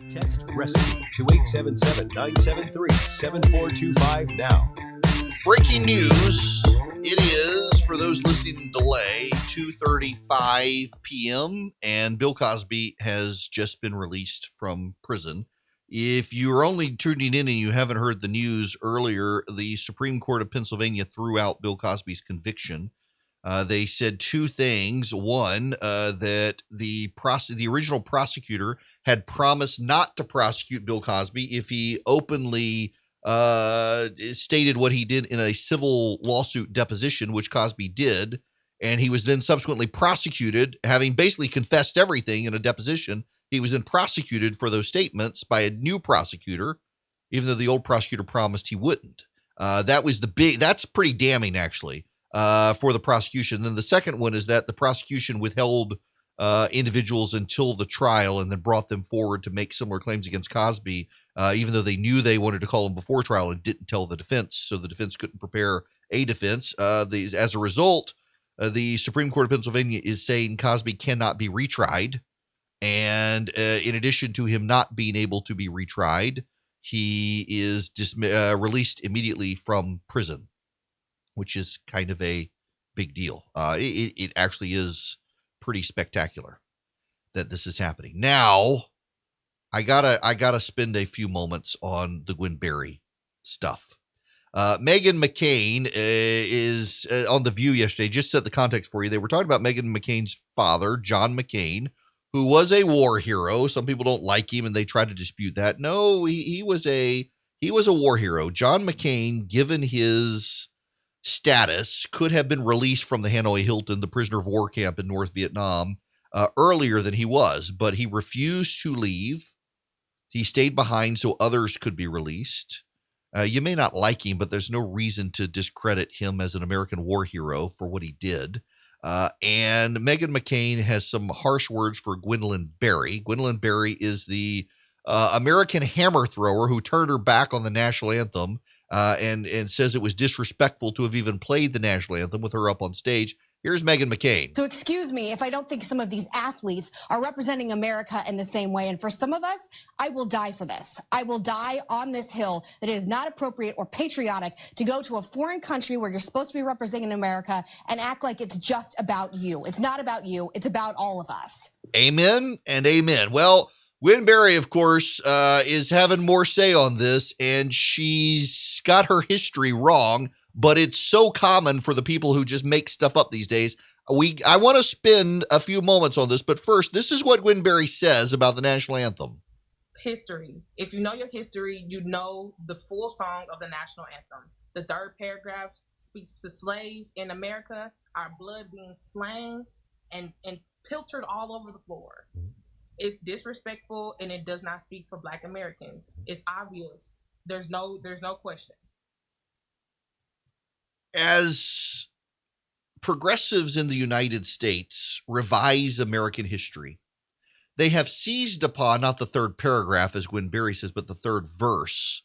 Text RESCUE to 877-973-7425 now. Breaking news. It is, for those listening in delay, 2:35 p.m. and Bill Cosby has just been released from prison. If you're only tuning in and you haven't heard the news earlier, the Supreme Court of Pennsylvania threw out Bill Cosby's conviction. They said two things. One, that the original prosecutor had promised not to prosecute Bill Cosby if he openly stated what he did in a civil lawsuit deposition, which Cosby did. And he was then subsequently prosecuted, having basically confessed everything in a deposition. He was then prosecuted for those statements by a new prosecutor, even though the old prosecutor promised he wouldn't. That's pretty damning, actually, for the prosecution. Then the second one is that the prosecution withheld individuals until the trial and then brought them forward to make similar claims against Cosby, even though they knew they wanted to call him before trial and didn't tell the defense, so the defense couldn't prepare a defense. As a result, the Supreme Court of Pennsylvania is saying Cosby cannot be retried. And in addition to him not being able to be retried, he is released immediately from prison, which is kind of a big deal. It actually is pretty spectacular that this is happening. Now, I gotta spend a few moments on the Gwen Berry stuff. Meghan McCain is on The View yesterday. Just set the context for you. They were talking about Meghan McCain's father, John McCain, who was a war hero. Some people don't like him and they try to dispute that. No, he was a war hero. John McCain, given his status, could have been released from the Hanoi Hilton, the prisoner of war camp in North Vietnam, earlier than he was, but he refused to leave. He stayed behind so others could be released. You may not like him, but there's no reason to discredit him as an American war hero for what he did. And Meghan McCain has some harsh words for Gwendolyn Berry. Gwendolyn Berry is the American hammer thrower who turned her back on the national anthem and says it was disrespectful to have even played the national anthem with her up on stage. Here's Meghan McCain. So excuse me if I don't think some of these athletes are representing America in the same way. And for some of us, I will die for this. I will die on this hill that it is not appropriate or patriotic to go to a foreign country where you're supposed to be representing America and act like it's just about you. It's not about you. It's about all of us. Amen and amen. Well, Gwen Berry, of course, is having more say on this, and she's got her history wrong. But it's so common for the people who just make stuff up these days. I want to spend a few moments on this, but first, this is what Gwen Berry says about the national anthem. History. If you know your history, you know the full song of the national anthem. The third paragraph speaks to slaves in America, our blood being slain and pilchered all over the floor. It's disrespectful, and it does not speak for Black Americans. It's obvious. There's no question. As progressives in the United States revise American history, they have seized upon not the third paragraph, as Gwen Berry says, but the third verse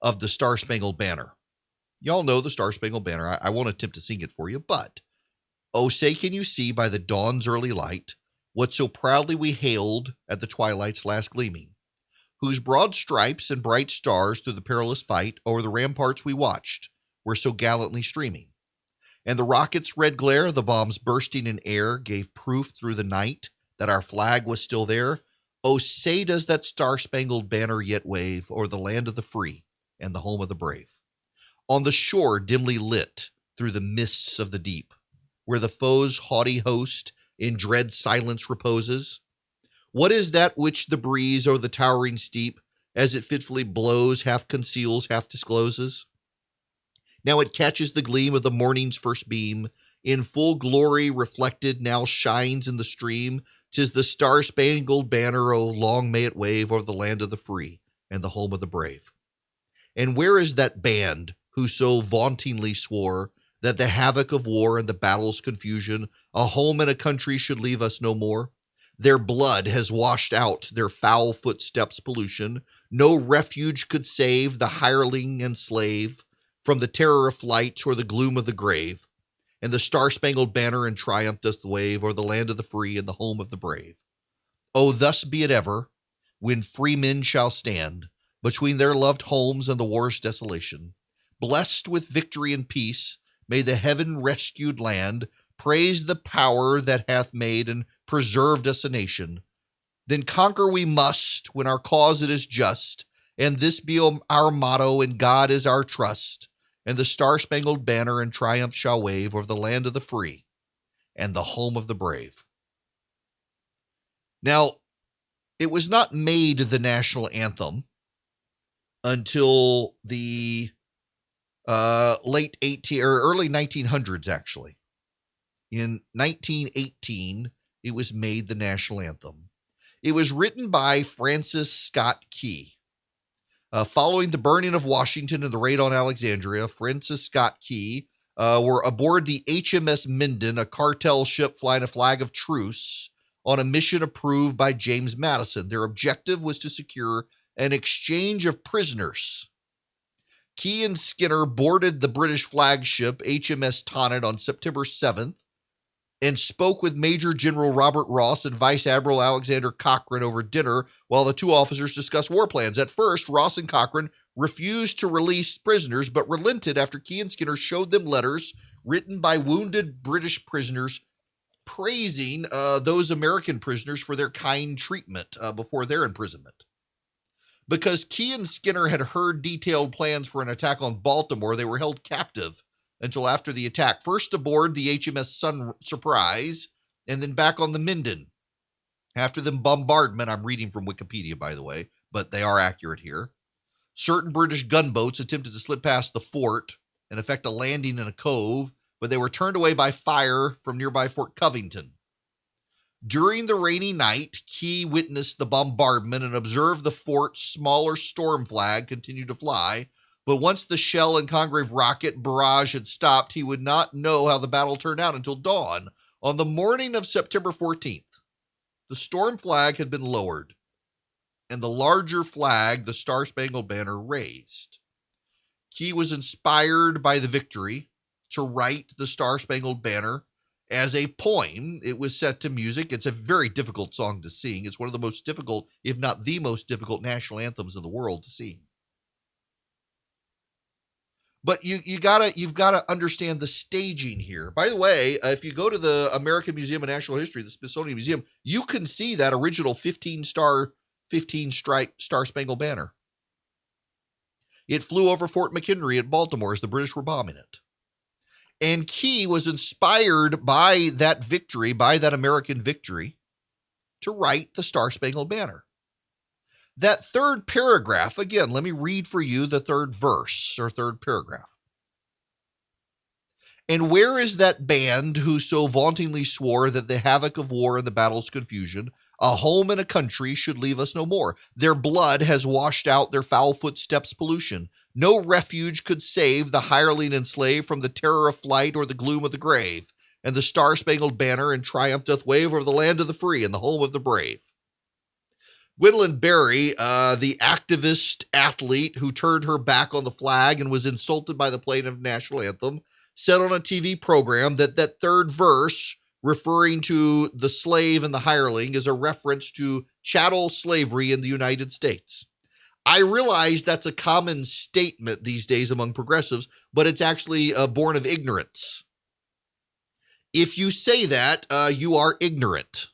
of the Star Spangled Banner. Y'all know the Star Spangled Banner. I won't attempt to sing it for you, but, "Oh, say can you see by the dawn's early light what so proudly we hailed at the twilight's last gleaming, whose broad stripes and bright stars through the perilous fight o'er the ramparts we watched were so gallantly streaming. And the rocket's red glare, the bombs bursting in air, gave proof through the night that our flag was still there. Oh, say does that star-spangled banner yet wave o'er the land of the free and the home of the brave. On the shore dimly lit through the mists of the deep, where the foe's haughty host in dread silence reposes, what is that which the breeze o'er the towering steep, as it fitfully blows, half conceals, half discloses? Now it catches the gleam of the morning's first beam, in full glory reflected, now shines in the stream. 'Tis the star-spangled banner, oh, long may it wave over the land of the free and the home of the brave. And where is that band who so vauntingly swore that the havoc of war and the battle's confusion, a home and a country should leave us no more? Their blood has washed out their foul footsteps' pollution. No refuge could save the hireling and slave from the terror of flight or the gloom of the grave. And the star-spangled banner in triumph doth wave o'er the land of the free and the home of the brave. Oh, thus be it ever, when free men shall stand between their loved homes and the war's desolation. Blessed with victory and peace, may the heaven-rescued land praise the power that hath made and preserved us a nation. Then conquer we must when our cause it is just, and this be our motto, and God is our trust. And the star-spangled banner in triumph shall wave over the land of the free and the home of the brave. Now, it was not made the national anthem until the late early 1900s, actually. In 1918, it was made the national anthem. It was written by Francis Scott Key. Following the burning of Washington and the raid on Alexandria, Francis Scott Key were aboard the HMS Minden, a cartel ship flying a flag of truce, on a mission approved by James Madison. Their objective was to secure an exchange of prisoners. Key and Skinner boarded the British flagship HMS Tonnant on September 7th and spoke with Major General Robert Ross and Vice Admiral Alexander Cochrane over dinner while the two officers discussed war plans. At first, Ross and Cochrane refused to release prisoners, but relented after Key and Skinner showed them letters written by wounded British prisoners praising those American prisoners for their kind treatment before their imprisonment. Because Key and Skinner had heard detailed plans for an attack on Baltimore, they were held captive until after the attack, first aboard the HMS Surprise, and then back on the Minden. After the bombardment, I'm reading from Wikipedia, by the way, but they are accurate here, certain British gunboats attempted to slip past the fort and effect a landing in a cove, but they were turned away by fire from nearby Fort Covington. During the rainy night, Key witnessed the bombardment and observed the fort's smaller storm flag continue to fly, but once the shell and Congreve rocket barrage had stopped, he would not know how the battle turned out until dawn. On the morning of September 14th, the storm flag had been lowered, and the larger flag, the Star-Spangled Banner, raised. Key was inspired by the victory to write the Star-Spangled Banner as a poem. It was set to music. It's a very difficult song to sing. It's one of the most difficult, if not the most difficult, national anthems in the world to sing. But you've got to understand the staging here. By the way, if you go to the American Museum of Natural History, the Smithsonian Museum, you can see that original 15-stripe Star-Spangled Banner. It flew over Fort McHenry at Baltimore as the British were bombing it. And Key was inspired by that victory, by that American victory, to write the Star-Spangled Banner. That third paragraph, again, let me read for you the third verse or third paragraph. And where is that band who so vauntingly swore that the havoc of war and the battle's confusion, a home and a country, should leave us no more? Their blood has washed out their foul footsteps' pollution. No refuge could save the hireling and slave from the terror of flight or the gloom of the grave. And the Star-Spangled Banner in triumph doth wave over the land of the free and the home of the brave. Gwendolyn Berry, the activist athlete who turned her back on the flag and was insulted by the playing of the national anthem, said on a TV program that that third verse, referring to the slave and the hireling, is a reference to chattel slavery in the United States. I realize that's a common statement these days among progressives, but it's actually born of ignorance. If you say that, you are ignorant.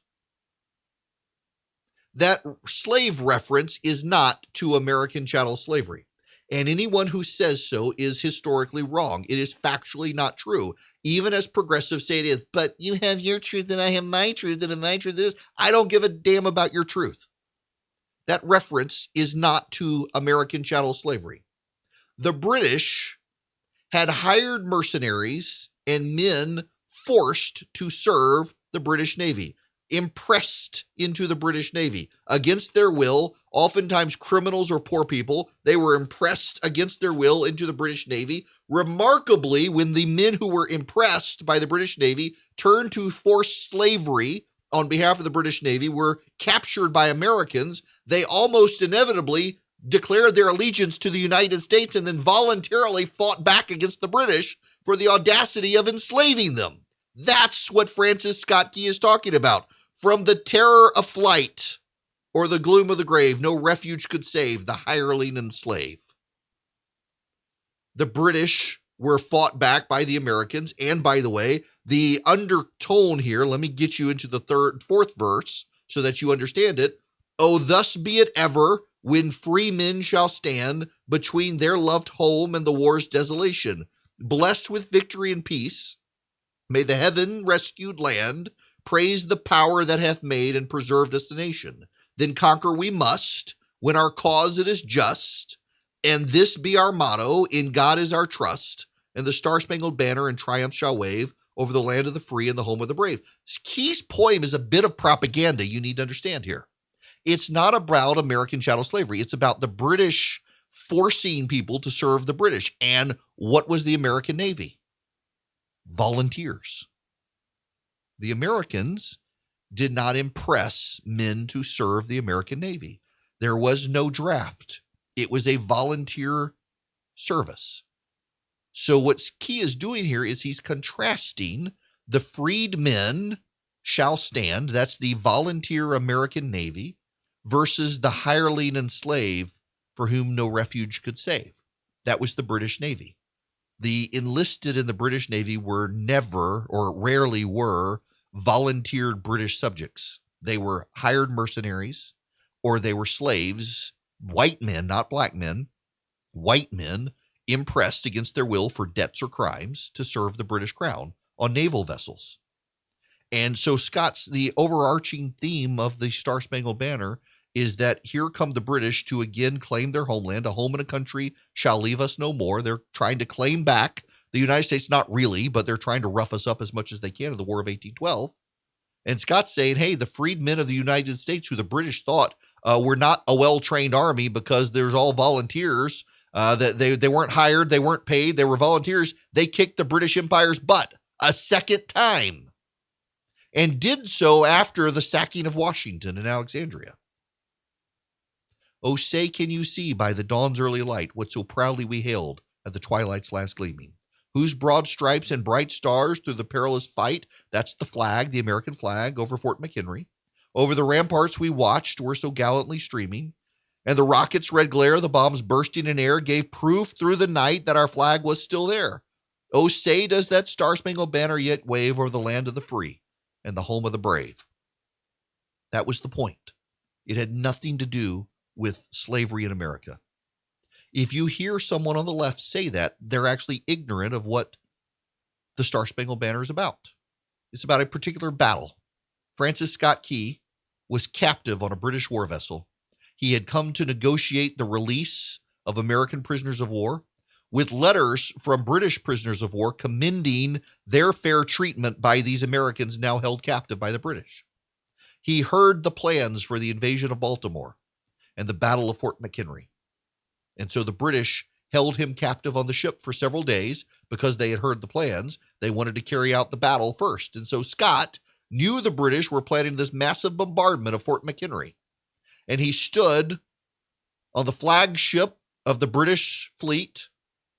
That slave reference is not to American chattel slavery. And anyone who says so is historically wrong. It is factually not true. Even as progressives say it is, but you have your truth and I have my truth and my truth is, I don't give a damn about your truth. That reference is not to American chattel slavery. The British had hired mercenaries and men forced to serve the British Navy, impressed into the British Navy against their will, oftentimes criminals or poor people. They were impressed against their will into the British Navy. Remarkably, when the men who were impressed by the British Navy turned to forced slavery on behalf of the British Navy, were captured by Americans, they almost inevitably declared their allegiance to the United States and then voluntarily fought back against the British for the audacity of enslaving them. That's what Francis Scott Key is talking about. From the terror of flight or the gloom of the grave, no refuge could save the hireling and slave. The British were fought back by the Americans. And by the way, the undertone here, let me get you into the fourth verse so that you understand it. Oh, thus be it ever when free men shall stand between their loved home and the war's desolation. Blessed with victory and peace, may the heaven rescued land praise the power that hath made and preserved us a nation. Then conquer we must, when our cause it is just, and this be our motto, in God is our trust, and the star-spangled banner in triumph shall wave over the land of the free and the home of the brave. Key's poem is a bit of propaganda you need to understand here. It's not about American chattel slavery. It's about the British forcing people to serve the British. And what was the American Navy? Volunteers. The Americans did not impress men to serve the American Navy. There was no draft. It was a volunteer service. So what Key is doing here is he's contrasting the freed men shall stand, that's the volunteer American Navy, versus the hireling and slave for whom no refuge could save. That was the British Navy. The enlisted in the British Navy were never, or rarely were, volunteered British subjects. They were hired mercenaries, or they were slaves, white men, not black men, white men impressed against their will for debts or crimes to serve the British crown on naval vessels. And so the overarching theme of the Star-Spangled Banner is that here come the British to again claim their homeland. A home and a country shall leave us no more. They're trying to claim back the United States, not really, but they're trying to rough us up as much as they can in the War of 1812. And Scott's saying, hey, the freedmen of the United States, who the British thought were not a well-trained army because there's all volunteers, that they weren't hired, they weren't paid, they were volunteers. They kicked the British Empire's butt a second time and did so after the sacking of Washington and Alexandria. Oh, say can you see by the dawn's early light what so proudly we hailed at the twilight's last gleaming, whose broad stripes and bright stars through the perilous fight, that's the flag, the American flag, over Fort McHenry, over the ramparts we watched were so gallantly streaming, and the rockets' red glare, the bombs bursting in air, gave proof through the night that our flag was still there. Oh, say does that star-spangled banner yet wave over the land of the free and the home of the brave. That was the point. It had nothing to do with slavery in America. If you hear someone on the left say that, they're actually ignorant of what the Star-Spangled Banner is about. It's about a particular battle. Francis Scott Key was captive on a British war vessel. He had come to negotiate the release of American prisoners of war with letters from British prisoners of war commending their fair treatment by these Americans now held captive by the British. He heard the plans for the invasion of Baltimore and the Battle of Fort McHenry. And so the British held him captive on the ship for several days because they had heard the plans. They wanted to carry out the battle first. And so Scott knew the British were planning this massive bombardment of Fort McHenry. And he stood on the flagship of the British fleet,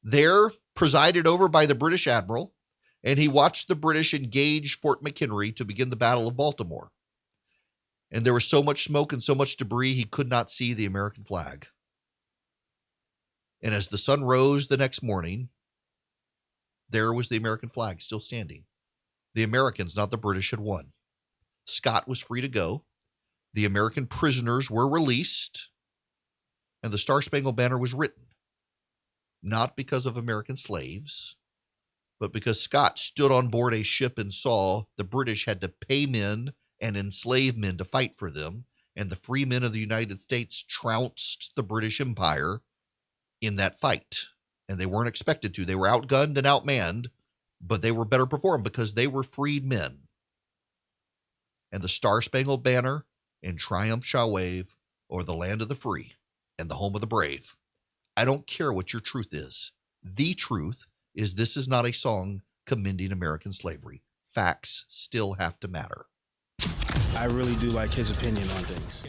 there presided over by the British admiral, and he watched the British engage Fort McHenry to begin the Battle of Baltimore. And there was so much smoke and so much debris, he could not see the American flag. And as the sun rose the next morning, there was the American flag still standing. The Americans, not the British, had won. Scott was free to go. The American prisoners were released, and the Star-Spangled Banner was written. Not because of American slaves, but because Scott stood on board a ship and saw the British had to pay men and enslave men to fight for them, and the free men of the United States trounced the British Empire in that fight. And they weren't expected to. They were outgunned and outmanned, but they were better performed because they were freed men. And the Star-Spangled Banner in triumph shall wave o'er the land of the free and the home of the brave. I don't care what your truth is. The truth is this is not a song commending American slavery. Facts still have to matter. I really do like his opinion on things.